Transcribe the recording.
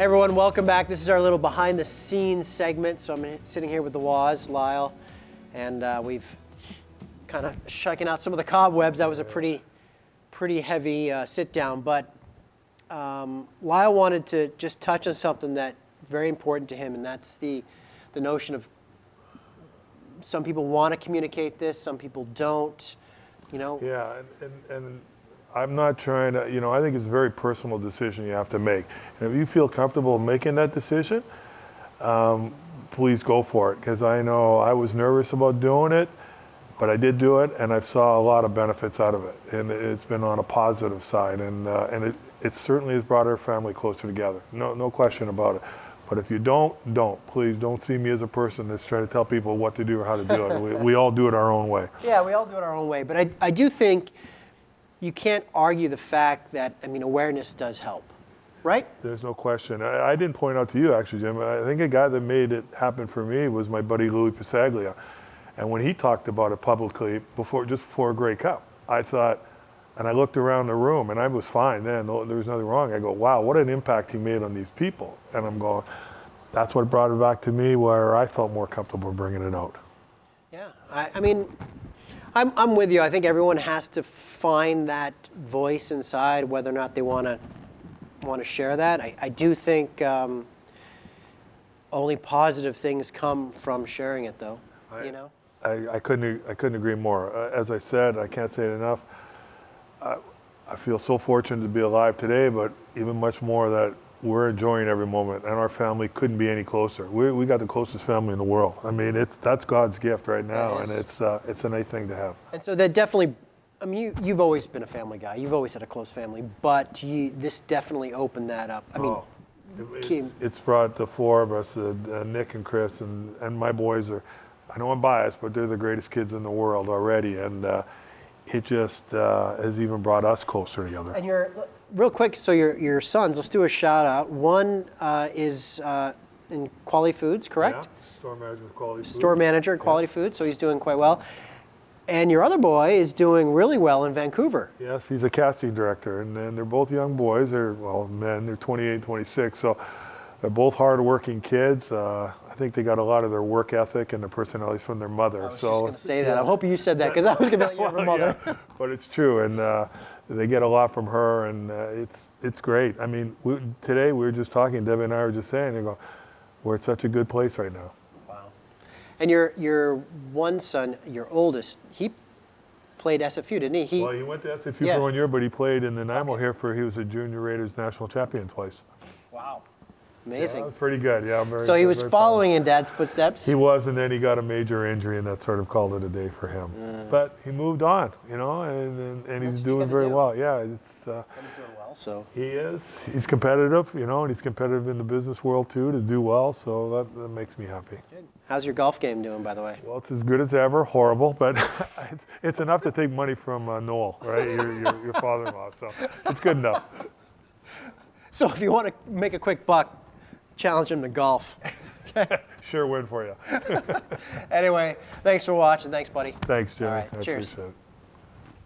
Hey everyone, welcome back. This is our little behind the scenes segment. So I'm sitting here with the Woz, Lyall, and we've kind of shaken out some of the cobwebs. That was a pretty heavy sit down, but Lyall wanted to just touch on something that's very important to him, and that's the notion of some people want to communicate this, some people don't, you know. Yeah, and I'm not trying to, I think it's a very personal decision you have to make. And if you feel comfortable making that decision, please go for it. Because I know I was nervous about doing it, but I did do it, and I saw a lot of benefits out of it. And it's been on a positive side, and it certainly has brought our family closer together. No question about it. But if you don't. Please don't see me as a person that's trying to tell people what to do or how to do it. We all do it our own way. Yeah, we all do it our own way. But I do think you can't argue the fact that, awareness does help, right? There's no question. I didn't point out to you, actually, Jim. I think a guy that made it happen for me was my buddy Louis Pasaglia. And when he talked about it publicly, just before a Grey Cup, I thought, and I looked around the room, and I was fine then. There was nothing wrong. I go, wow, what an impact he made on these people. And I'm going, that's what brought it back to me, where I felt more comfortable bringing it out. Yeah, I'm with you. I think everyone has to find that voice inside, whether or not they want to share that. I do think only positive things come from sharing it, though. I couldn't agree more. As I said, I can't say it enough. I feel so fortunate to be alive today, but even much more that we're enjoying every moment, and our family couldn't be any closer. We got the closest family in the world. That's God's gift right now, and it's a nice thing to have. And so that definitely, you've always been a family guy. You've always had a close family, but this definitely opened that up. It's brought the four of us, Nick and Chris, and my boys are, I know I'm biased, but they're the greatest kids in the world already, and it just has even brought us closer together. And real quick, so your sons, let's do a shout out. One is in Quality Foods, correct? Yeah, store manager of Quality Foods. Store manager at Quality Foods, so he's doing quite well. And your other boy is doing really well in Vancouver. Yes, he's a casting director, and they're both young boys. They're men, they're 28, 26, so they're both hard-working kids. I think they got a lot of their work ethic and their personalities from their mother. I was just going to say that. I hope you said that, because I was going to be like, you have a mother. Yeah, but it's true, and they get a lot from her, and it's great. Today we were just talking, Debbie and I were just saying, we're at such a good place right now. Wow. And your one son, your oldest, he played SFU, didn't he? Well, he went to SFU for 1 year, but he played in the Nanaimo here he was a junior Raiders national champion twice. Wow. Amazing. Yeah, that was pretty good. Yeah, so he was following in Dad's footsteps? He was, and then he got a major injury, and that sort of called it a day for him. But he moved on, and he's doing very well. Yeah, And he's doing well, so. He is. He's competitive, and he's competitive in the business world too, to do well, so that makes me happy. Good. How's your golf game doing, by the way? Well, it's as good as ever. Horrible, but it's enough to take money from Noel, right? Your father-in-law, so it's good enough. So if you want to make a quick buck, challenge him to golf. Sure win for you. Anyway, thanks for watching. Thanks, buddy. Thanks, Jimmy. All right, I cheers. appreciate it.